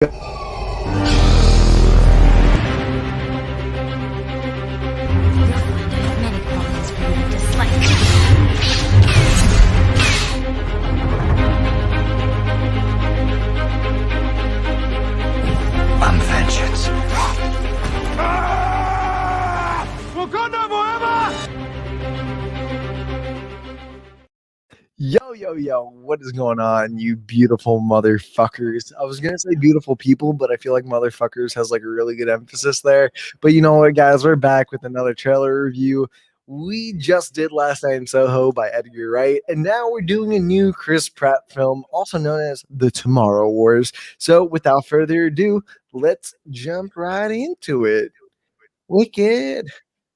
I'm vengeance. Wakanda forever! Yo, what is going on, you beautiful motherfuckers? I was gonna say beautiful people, but I feel like motherfuckers has like a really good emphasis there. But you know what, guys? We're back with another trailer review. We just did Last Night in Soho by Edgar Wright, and now we're doing a new Chris Pratt film, also known as The Tomorrow Wars. So without further ado, let's jump right into it. Wicked.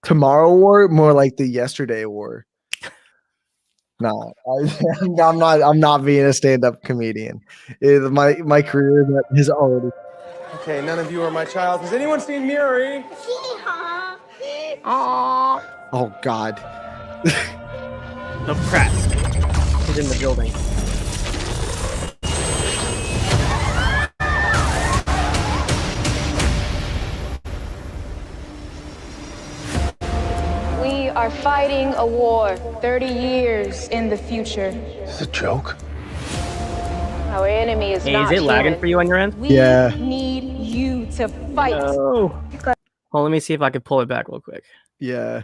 Tomorrow War, more like the Yesterday War. No, I'm not being a stand-up comedian. My career that has already. Okay, none of you are my child. Has anyone seen Miri? Oh God. No, Pratt is in the building. We are fighting a war 30 years in the future. Is this a joke? Our enemy is Hey, not is it lagging human. for you on your end? We Yeah. need you to fight. No. Well, let me see if I can pull it back real quick. Yeah.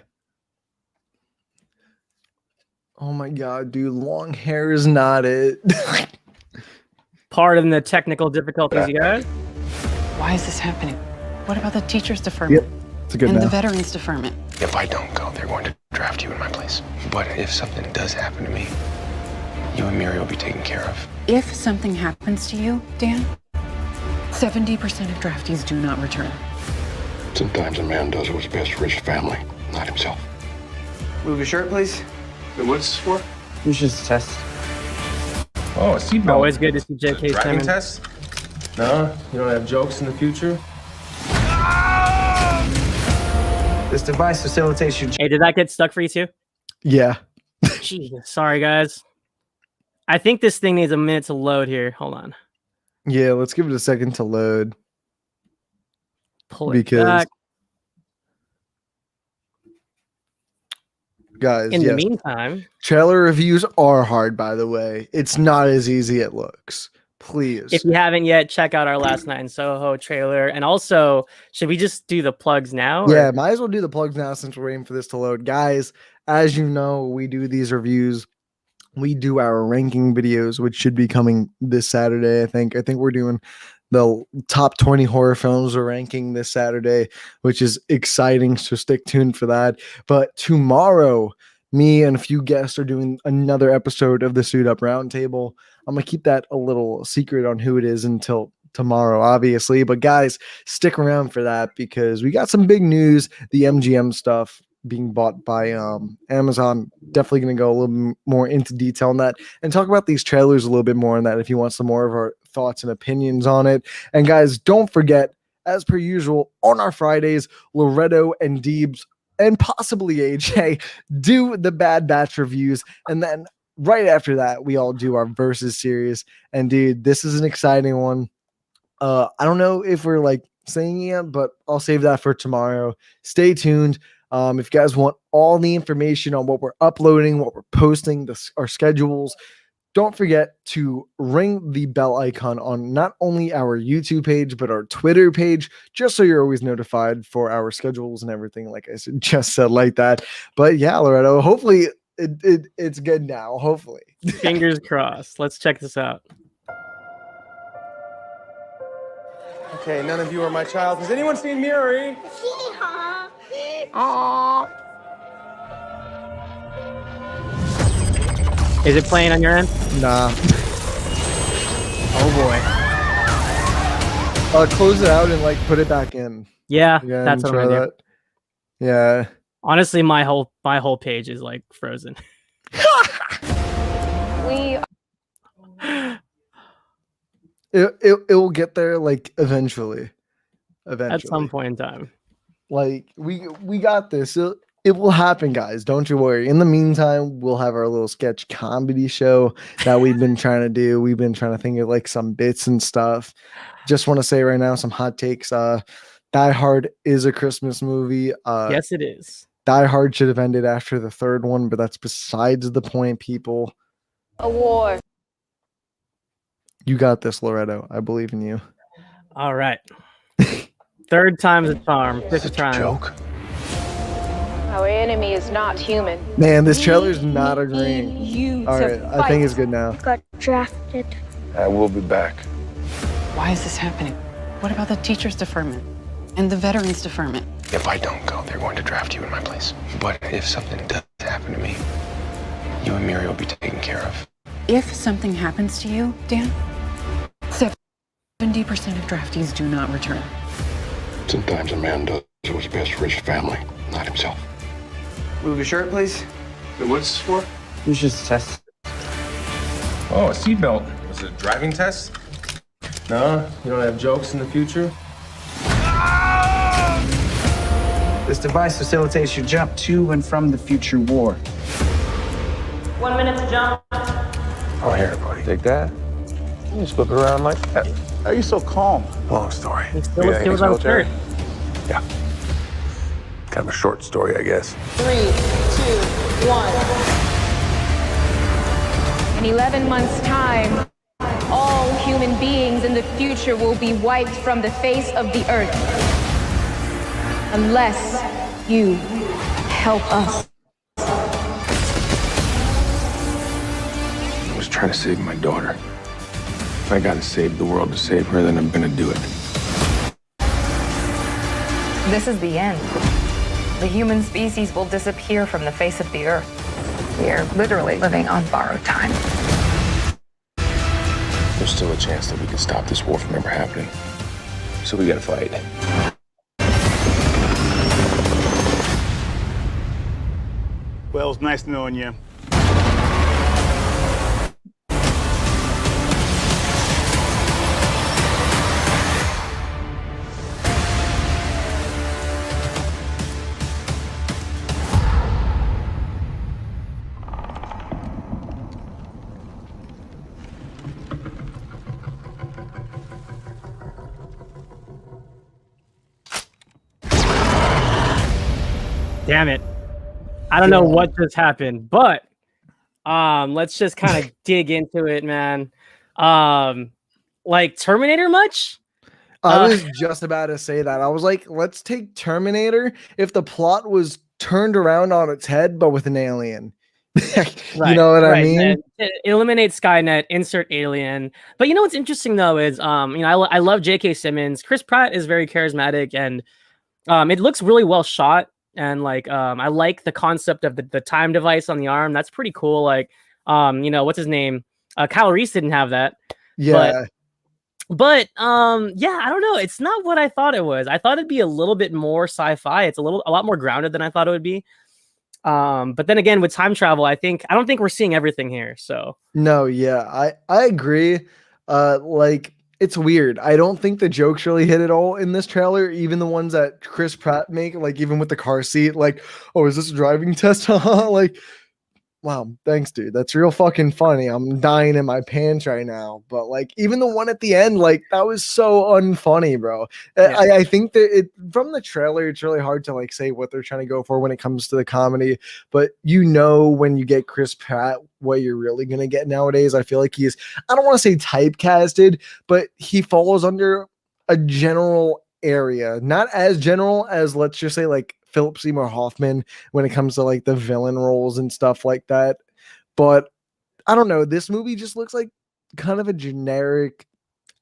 Oh my God, dude, long hair is not it. Pardon the technical difficulties, you guys. Why is this happening? What about the teachers' deferment? Yep, it's a good and the math. veterans' deferment? If I don't go, they're going to draft you in my place. But if something does happen to me, you and Miri will be taken care of. If something happens to you, Dan, 70% of draftees do not return. Sometimes a man does what's best for his family, not himself. Move your shirt, please. What's this for? It's just a test. Oh, a seatbelt. Always good to see JK Driving Simmons. test? No, you don't have jokes in the future? This device facilitates your Hey, did that get stuck for you too? Yeah. Jesus, sorry guys. I think this thing needs a minute to load here. Hold on. Yeah, let's give it a second to load. Pull it Because back. guys, In the yes, meantime, trailer reviews are hard, by the way. It's not as easy as it looks. Please. if you haven't yet, check out our Last Night in Soho trailer. And also, should we just do the plugs now? or- Yeah, might as well do the plugs now since we're waiting for this to load. Guys, as you know, we do these reviews. We do our ranking videos, which should be coming this Saturday, I think. I think we're doing the top 20 horror films we're ranking this Saturday, which is exciting. So stick tuned for that. But tomorrow, me and a few guests are doing another episode of the Suit Up Roundtable. I'm going to keep that a little secret on who it is until tomorrow, obviously. But guys, stick around for that because we got some big news. The MGM stuff being bought by Amazon. Definitely going to go a little more into detail on that and talk about these trailers a little bit more on that if you want some more of our thoughts and opinions on it. And guys, don't forget, as per usual, on our Fridays, Loretto and Deebs and possibly AJ do the Bad Batch reviews. And then right after that, we all do our Versus series. And dude, this is an exciting one. I don't know if we're like saying it, but I'll save that for tomorrow. Stay tuned. If you guys want all the information on what we're uploading, what we're posting, our schedules, don't forget to ring the bell icon on not only our YouTube page, but our Twitter page, just so you're always notified for our schedules and everything, like I just said like that. But yeah, Loretto, hopefully it's good now. Hopefully. Fingers crossed. Let's check this out. Okay, none of you are my child. Has anyone seen Miri? Is it playing on your end? Nah. Oh boy. Close it out and like put it back in. Yeah, Again, that's what try I'm gonna do. that. Yeah. Honestly, my whole page is like frozen. We It will get there like eventually. At some point in time. Like we got this. It will happen, guys. Don't you worry. In the meantime, we'll have our little sketch comedy show that we've been trying to do. We've been trying to think of like some bits and stuff. Just want to say right now, some hot takes. Die Hard is a Christmas movie. Yes, it is. Die Hard should have ended after the third one, but that's besides the point, people. A war. You got this, Loretto. I believe in you. All right. Third time's a charm. Fifth Such a time. joke. Our enemy is not human. Man, this trailer's We not need agreeing. You All to right, I think it's good now. Got drafted. I will be back. Why is this happening? What about the teacher's deferment and the veterans deferment? If I don't go, they're going to draft you in my place. But if something does happen to me, you and Miri will be taken care of. If something happens to you, Dan, 70% of draftees do not return. Sometimes a man does what's best for his family, not himself. Move your shirt, please. What's this for? It's just a test. Oh, a seatbelt. Was it a driving test? No, you don't have jokes in the future? This device facilitates your jump to and from the future war. 1 minute to jump. Oh, here, buddy. Take that. You just flip it around like that. How are you so calm? Long story. He still looks good without a shirt. Yeah. Kind of a short story, I guess. 3, 2, 1. In 11 months' time, all human beings in the future will be wiped from the face of the earth. Unless you help us. I was trying to save my daughter. If I gotta save the world to save her, then I'm gonna do it. This is the end. The human species will disappear from the face of the earth. We are literally living on borrowed time. There's still a chance that we can stop this war from ever happening. So we gotta fight. Well, it's nice knowing you. Damn it. I don't know what just happened, but let's just kind of dig into it, man. Like Terminator much? I was just about to say that. I was like, let's take Terminator if the plot was turned around on its head, but with an alien. You know what I mean? Eliminate Skynet, insert alien. But you know what's interesting though is, I love J.K. Simmons. Chris Pratt is very charismatic, and it looks really well shot. And I like the concept of the time device on the arm. That's pretty cool. Like, what's his name? Kyle Reese didn't have that. Yeah. But yeah, I don't know. It's not what I thought it was. I thought it'd be a little bit more sci-fi. It's a lot more grounded than I thought it would be. But then again, with time travel, I don't think we're seeing everything here. So no, yeah, I agree. It's weird. I don't think the jokes really hit it all in this trailer, even the ones that Chris Pratt make, like even with the car seat, like, oh, is this a driving test? Like, wow, thanks, dude. That's real fucking funny. I'm dying in my pants right now. But like, even the one at the end, like, that was so unfunny, bro. Yeah. I think that from the trailer, it's really hard to like say what they're trying to go for when it comes to the comedy. But when you get Chris Pratt, what you're really gonna get nowadays. I feel like I don't want to say typecasted, but he falls under a general area, not as general as, let's just say, like Philip Seymour Hoffman when it comes to like the villain roles and stuff like that. But I don't know, this movie just looks like kind of a generic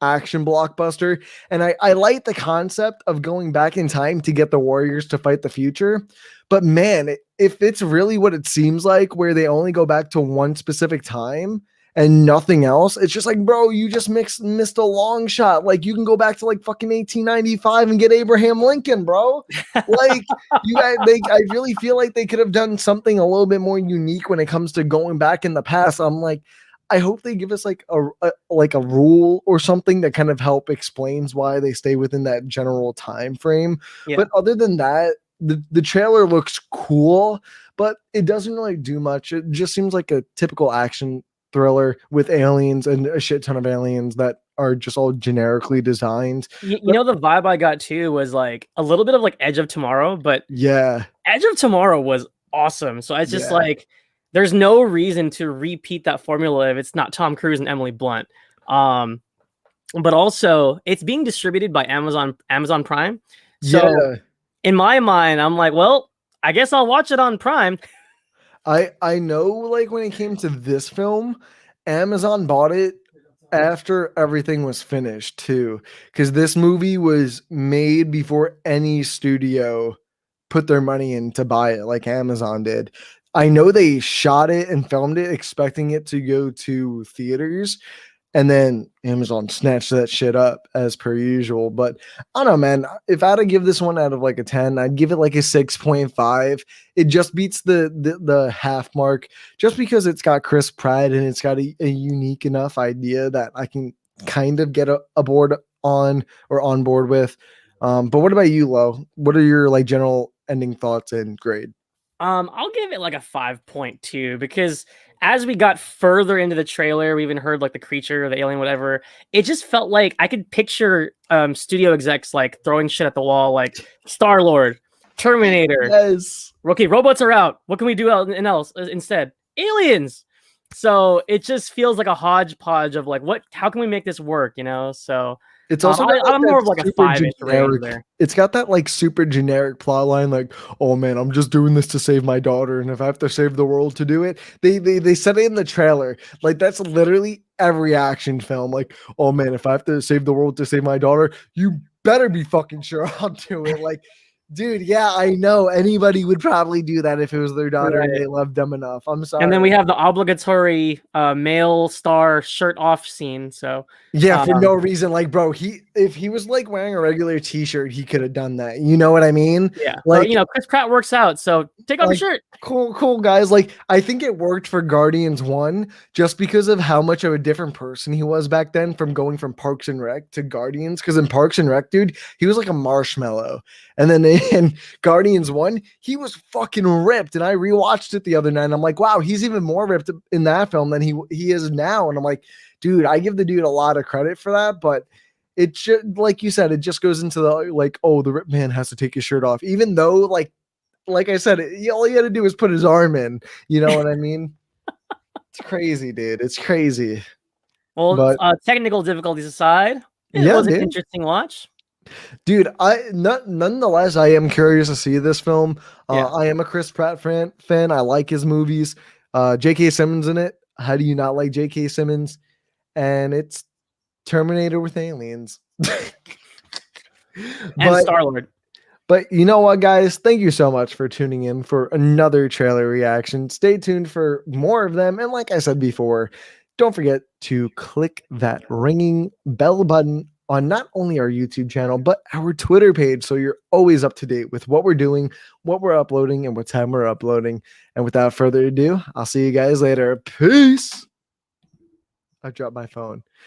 action blockbuster, and I like the concept of going back in time to get the Warriors to fight the future. But man, if it's really what it seems like, where they only go back to one specific time and nothing else, it's just like, bro, you just missed a long shot. Like, you can go back to like fucking 1895 and get Abraham Lincoln, bro. Like, I really feel like they could have done something a little bit more unique when it comes to going back in the past. I'm like, I hope they give us like a rule or something that kind of help explains why they stay within that general time frame. Yeah. But other than that, the trailer looks cool, but it doesn't really do much. It just seems like a typical action thriller with aliens and a shit ton of aliens that are just all generically designed. You know, the vibe I got too was like a little bit of like Edge of Tomorrow, but Yeah. Edge of Tomorrow was awesome. So it's just Yeah. like there's no reason to repeat that formula if it's not Tom Cruise and Emily Blunt. But also it's being distributed by Amazon Prime. So Yeah. in my mind, I'm like, well, I guess I'll watch it on Prime. I know, like, when it came to this film, Amazon bought it after everything was finished too, because this movie was made before any studio put their money in to buy it like Amazon did. I know they shot it and filmed it expecting it to go to theaters, and then Amazon snatched that shit up as per usual. But I don't know, man. If I had to give this one out of like a 10, I'd give it like a 6.5. It just beats the half mark just because it's got Chris Pratt and it's got a unique enough idea that I can kind of get aboard on or on board with. But what about you, Lo? What are your like general ending thoughts and grade? I'll give it like a 5.2 because as we got further into the trailer, we even heard like the creature, the alien, whatever. It just felt like I could picture studio execs like throwing shit at the wall, like Star-Lord, Terminator. Yes. Okay, robots are out. What can we do else instead? Aliens. So it just feels like a hodgepodge of like, what? How can we make this work? You know? So It's also I'm more of like a super 5-ish range there. It's got that like super generic plot line, like, oh man, I'm just doing this to save my daughter, and if I have to save the world to do it, they said it in the trailer. Like that's literally every action film. Like, oh man, if I have to save the world to save my daughter, you better be fucking sure I'll do it. Like, dude, yeah, I know anybody would probably do that if it was their daughter and Right. they loved them enough. I'm sorry. And then we have the obligatory male star shirt off scene. So yeah, for no reason. Like, bro, if he was like wearing a regular t-shirt, he could have done that. You know what I mean? yeah, Like, but, you know, Chris Pratt works out, so take off your shirt. Cool guys. Like, I think it worked for Guardians 1 just because of how much of a different person he was back then from going from Parks and Rec to Guardians. Because in Parks and Rec, dude, he was like a marshmallow. And then in Guardians 1, he was fucking ripped. And I rewatched it the other night and I'm like, wow, he's even more ripped in that film than he is now. And I'm like, dude, I give the dude a lot of credit for that, but it should, like you said, it just goes into the like, oh, the ripped man has to take his shirt off, even though like I said, all he had to do was put his arm in. You know what I mean? It's crazy, dude. It's crazy. Well, But technical difficulties aside, it yeah, was an dude. interesting watch. Dude, nonetheless, I am curious to see this film. Yeah. I am a Chris Pratt fan. I like his movies. J.K. Simmons in it. How do you not like J.K. Simmons? And it's Terminator with aliens. And Star-Lord. But you know what, guys? Thank you so much for tuning in for another trailer reaction. Stay tuned for more of them. And like I said before, don't forget to click that ringing bell button on not only our YouTube channel, but our Twitter page. So you're always up to date with what we're doing, what we're uploading, and what time we're uploading. And without further ado, I'll see you guys later. Peace. I dropped my phone.